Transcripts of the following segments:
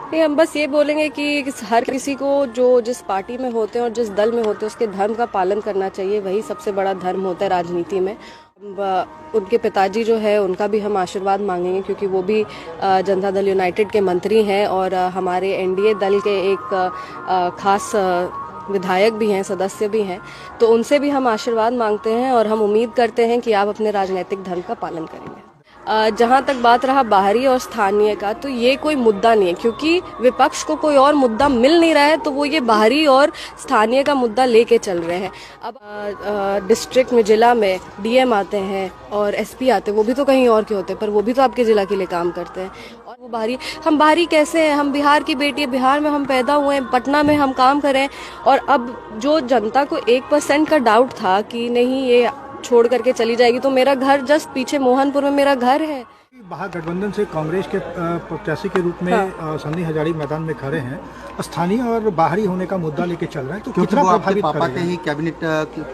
नहीं, हम बस ये बोलेंगे कि हर किसी को जो जिस पार्टी में होते हैं और जिस दल में होते हैं उसके धर्म का पालन करना चाहिए। वही सबसे बड़ा धर्म होता है राजनीति में। उनके पिताजी जो है उनका भी हम आशीर्वाद मांगेंगे, क्योंकि वो भी जनता दल यूनाइटेड के मंत्री हैं और हमारे एनडीए दल के एक खास विधायक भी हैं, सदस्य भी हैं। तो उनसे भी हम आशीर्वाद मांगते हैं और हम उम्मीद करते हैं कि आप अपने राजनीतिक धर्म का पालन करेंगे। जहां तक बात रहा बाहरी और स्थानीय का, तो ये कोई मुद्दा नहीं है, क्योंकि विपक्ष को कोई और मुद्दा मिल नहीं रहा है तो वो ये बाहरी और स्थानीय का मुद्दा लेके चल रहे हैं। अब डिस्ट्रिक्ट में, जिला में डीएम आते हैं और एसपी आते हैं, वो भी तो कहीं और के होते हैं, पर वो भी तो आपके जिला के लिए काम करते हैं। और वो बाहरी, हम बाहरी कैसे हैं? हम बिहार की बेटी है, बिहार में हम पैदा हुए हैं, पटना में हम काम करें। और अब जो जनता को 1% का डाउट था कि नहीं ये छोड़ करके चली जाएगी, तो मेरा घर जस्ट पीछे मोहनपुर में मेरा घर है। महागठबंधन से कांग्रेस के प्रत्याशी के रूप में सन्नी हजारी मैदान में खड़े हैं। स्थानीय और बाहरी होने का मुद्दा लेके चल रहा है, तो कितना प्रभावित पापा के ही कैबिनेट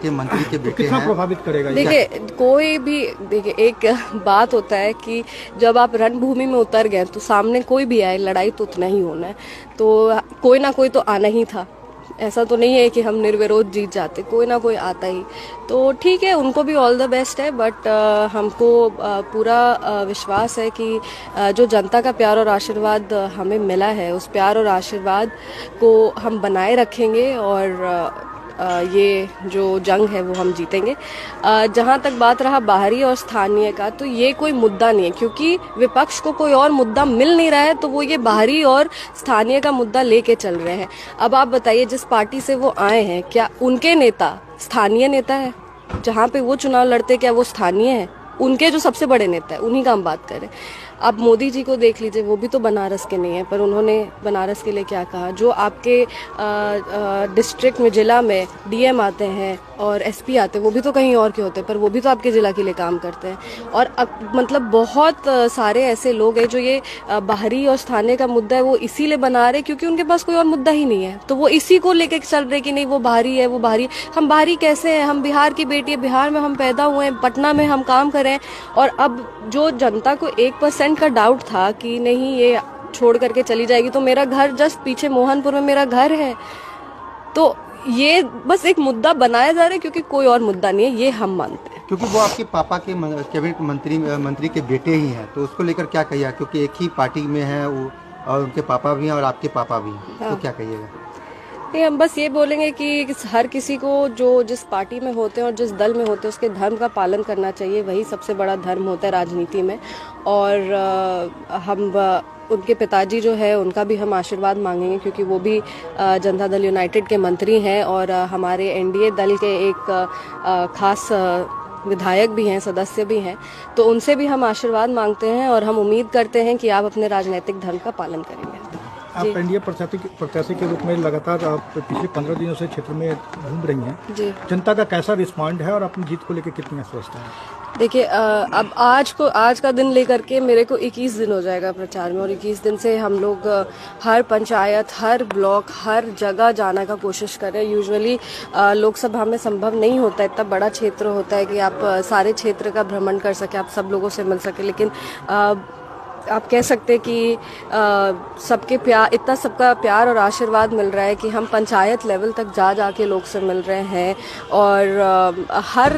के मंत्री के बेटे कितना प्रभावित करेगा? देखिए, कोई भी देखिए, एक बात होता है कि जब आप रणभूमि में उतर गए तो सामने कोई भी आए, लड़ाई तो उतना ही होना है। तो कोई ना कोई तो आना ही था। ऐसा तो नहीं है कि हम निर्विरोध जीत जाते, कोई ना कोई आता ही। तो ठीक है, उनको भी ऑल द बेस्ट है, बट हमको पूरा विश्वास है कि जो जनता का प्यार और आशीर्वाद हमें मिला है, उस प्यार और आशीर्वाद को हम बनाए रखेंगे और ये जो जंग है वो हम जीतेंगे। जहां तक बात रहा बाहरी और स्थानीय का, तो ये कोई मुद्दा नहीं है, क्योंकि विपक्ष को कोई और मुद्दा मिल नहीं रहा है तो वो ये बाहरी और स्थानीय का मुद्दा लेके चल रहे हैं। अब आप बताइए, जिस पार्टी से वो आए हैं, क्या उनके नेता स्थानीय नेता है? जहाँ पे वो चुनाव लड़ते, क्या वो स्थानीय है? उनके जो सबसे बड़े नेता है उन्हीं का हम बात करें। आप मोदी जी को देख लीजिए, वो भी तो बनारस के नहीं है, पर उन्होंने बनारस के लिए क्या कहा। जो आपके डिस्ट्रिक्ट में, जिला में डीएम आते हैं और एसपी आते हैं, वो भी तो कहीं और के होते हैं, पर वो भी तो आपके जिला के लिए काम करते हैं। और मतलब बहुत सारे ऐसे लोग हैं जो ये बाहरी और स्थानीय का मुद्दा है वो इसीलिए बना रहे क्योंकि उनके पास कोई और मुद्दा ही नहीं है, तो वो इसी को लेके चल रहे कि नहीं वो बाहरी है, वो बाहरी। हम बाहरी कैसे हैं? हम बिहार की बेटी है, बिहार में हम पैदा हुए हैं, पटना में हम काम करें। और अब जो जनता को 1% का डाउट था कि नहीं ये छोड़ करके चली जाएगी, तो मेरा घर जस्ट पीछे मोहनपुर में मेरा घर है। तो ये बस एक मुद्दा बनाया जा रहा है क्योंकि कोई और मुद्दा नहीं है, ये हम मानते हैं। क्योंकि वो आपके पापा के कैबिनेट मंत्री के बेटे ही हैं, तो उसको लेकर क्या कहिएगा? क्योंकि एक ही पार्टी में है वो, और उनके पापा भी हैं और आपके पापा भी हैं। हाँ। तो क्या कहिएगा? नहीं, हम बस ये बोलेंगे कि हर किसी को जो जिस पार्टी में होते हैं और जिस दल में होते हैं उसके धर्म का पालन करना चाहिए। वही सबसे बड़ा धर्म होता है राजनीति में। और हम उनके पिताजी जो है उनका भी हम आशीर्वाद मांगेंगे, क्योंकि वो भी जनता दल यूनाइटेड के मंत्री हैं और हमारे एनडीए दल के एक खास विधायक भी हैं, सदस्य भी हैं। तो उनसे भी हम आशीर्वाद मांगते हैं और हम उम्मीद करते हैं कि आप अपने राजनीतिक धर्म का पालन करेंगे। आप एनडीए प्रत्याशी के रूप में लगातार आप पिछले 15 दिनों से क्षेत्र में घूम रही हैं जी। जनता का कैसा रिस्पॉन्ड है और अपनी जीत को लेकर कितनी आश्वस्त है? देखिए, अब आज का दिन लेकर के मेरे को 21 दिन हो जाएगा प्रचार में, और 21 दिन से हम लोग हर पंचायत, हर ब्लॉक, हर जगह जाने का कोशिश कर रहे हैं। यूजुअली लोकसभा में संभव नहीं होता, इतना बड़ा क्षेत्र होता है कि आप सारे क्षेत्र का भ्रमण कर सके, आप सब लोगों से मिल सके। लेकिन आप कह सकते कि सबके प्यार, इतना सबका प्यार और आशीर्वाद मिल रहा है कि हम पंचायत लेवल तक जाके लोग से मिल रहे हैं और हर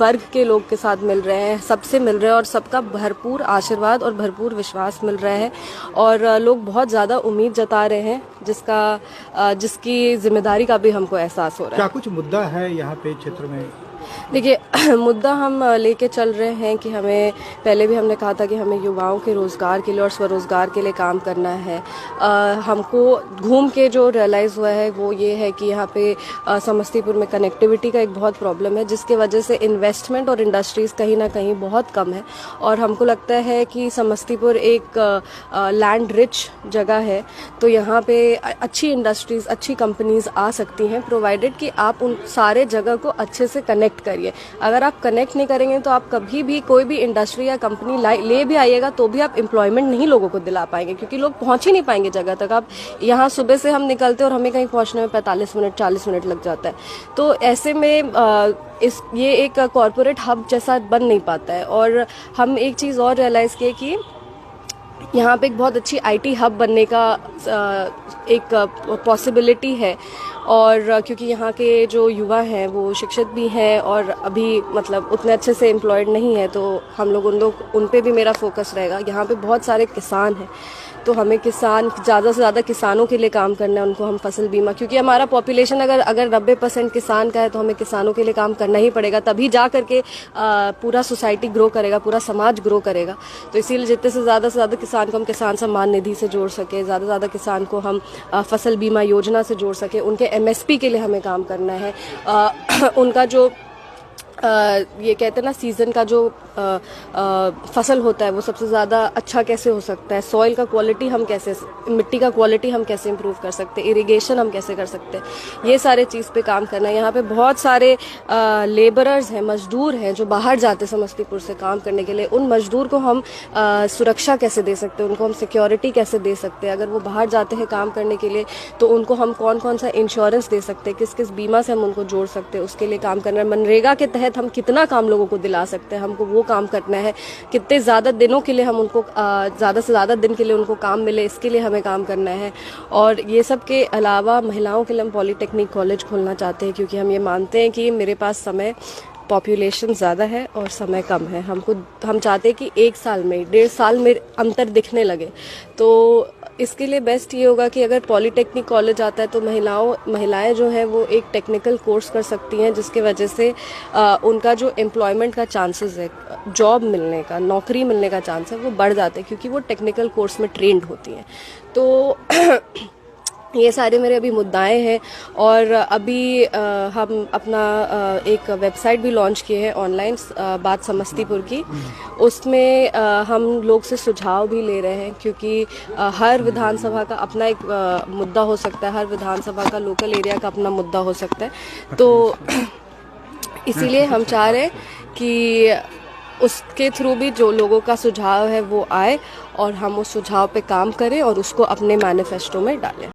वर्ग के लोग के साथ मिल रहे हैं, सबसे मिल रहे हैं और सबका भरपूर आशीर्वाद और भरपूर विश्वास मिल रहा है। और लोग बहुत ज़्यादा उम्मीद जता रहे हैं, जिसकी जिम्मेदारी का भी हमको एहसास हो रहा है। क्या कुछ मुद्दा है यहाँ पे क्षेत्र में? देखिए, मुद्दा हम लेके चल रहे हैं कि हमें, पहले भी हमने कहा था कि हमें युवाओं के रोज़गार के लिए और स्वरोज़गार के लिए काम करना है। हमको घूम के जो रियलाइज़ हुआ है वो ये है कि यहाँ पे समस्तीपुर में कनेक्टिविटी का एक बहुत प्रॉब्लम है, जिसके वजह से इन्वेस्टमेंट और इंडस्ट्रीज़ कहीं ना कहीं बहुत कम है। और हमको लगता है कि समस्तीपुर एक लैंड रिच जगह है, तो यहाँ पे अच्छी इंडस्ट्रीज़, अच्छी कंपनीज़ आ सकती हैं, प्रोवाइडेड कि आप उन सारे जगह को अच्छे से कनेक्ट करिए। अगर आप कनेक्ट नहीं करेंगे तो आप कभी भी कोई भी इंडस्ट्री या कंपनी ले भी आइएगा तो भी आप एम्प्लॉयमेंट नहीं लोगों को दिला पाएंगे, क्योंकि लोग पहुंच ही नहीं पाएंगे जगह तक। आप यहाँ सुबह से हम निकलते और हमें कहीं पहुंचने में 45 मिनट 40 मिनट लग जाता है। तो ऐसे में ये एक कॉरपोरेट हब जैसा बन नहीं पाता है। और हम एक चीज़ और रियलाइज़ किए कि यहाँ पे एक बहुत अच्छी IT हब बनने का एक पॉसिबिलिटी है। और क्योंकि यहाँ के जो युवा हैं वो शिक्षित भी हैं और अभी मतलब उतने अच्छे से एम्प्लॉयड नहीं है, तो हम लोग उन पे भी मेरा फोकस रहेगा। यहाँ पे बहुत सारे किसान हैं, तो हमें ज़्यादा से ज़्यादा किसानों के लिए काम करना है। उनको हम फसल बीमा, क्योंकि हमारा पॉपुलेशन अगर 90% किसान का है, तो हमें किसानों के लिए काम करना ही पड़ेगा, तभी जा करके पूरा सोसाइटी ग्रो करेगा, पूरा समाज ग्रो करेगा। तो इसीलिए जितने से ज़्यादा किसान को हम किसान सम्मान निधि से जोड़ सके, ज़्यादा किसान को हम फसल बीमा योजना से जोड़ सके, उनके MSP के लिए हमें काम करना है। उनका जो ये कहते हैं ना, सीज़न का जो फसल होता है वो सबसे ज़्यादा अच्छा कैसे हो सकता है, सॉइल का क्वालिटी हम कैसे, मिट्टी का क्वालिटी हम कैसे इम्प्रूव कर सकते हैं, इरिगेशन हम कैसे कर सकते हैं, ये सारे चीज़ पे काम करना है। यहाँ पे बहुत सारे लेबरर्स हैं, मजदूर हैं जो बाहर जाते समस्तीपुर से काम करने के लिए। उन मजदूर को हम सुरक्षा कैसे दे सकते हैं, उनको हम सिक्योरिटी कैसे दे सकते हैं। अगर वो बाहर जाते हैं काम करने के लिए, तो उनको हम कौन सा इंश्योरेंस दे सकते हैं, किस बीमा से हम उनको जोड़ सकते हैं, उसके लिए काम करना है। मनरेगा के तहत हम कितना काम लोगों को दिला सकते हैं, हमको वो काम करना है। कितने ज़्यादा दिनों के लिए हम उनको ज़्यादा से ज़्यादा दिन के लिए उनको काम मिले, इसके लिए हमें काम करना है। और ये सब के अलावा महिलाओं के लिए हम पॉलीटेक्निक कॉलेज खोलना चाहते हैं, क्योंकि हम ये मानते हैं कि मेरे पास समय, पॉपुलेशन ज़्यादा है और समय कम है। हम चाहते हैं कि 1 साल में, 1.5 साल में अंतर दिखने लगे। तो इसके लिए बेस्ट ये होगा कि अगर पॉलीटेक्निक कॉलेज आता है, तो महिलाएं जो हैं वो एक टेक्निकल कोर्स कर सकती हैं, जिसके वजह से उनका जो एम्प्लॉयमेंट का चांसेस है, जॉब मिलने का, नौकरी मिलने का चांस है, वो बढ़ जाते हैं, क्योंकि वो टेक्निकल कोर्स में ट्रेंड होती हैं। तो ये सारे मेरे अभी मुद्दाएं हैं। और अभी हम अपना एक वेबसाइट भी लॉन्च किए हैं ऑनलाइन, बात समस्तीपुर की। उसमें हम लोग से सुझाव भी ले रहे हैं, क्योंकि हर विधानसभा का अपना एक मुद्दा हो सकता है, हर विधानसभा का लोकल एरिया का अपना मुद्दा हो सकता है। तो इसीलिए हम चाह रहे हैं कि उसके थ्रू भी जो लोगों का सुझाव है वो आए और हम उस सुझाव पे काम करें और उसको अपने मैनिफेस्टो में डालें।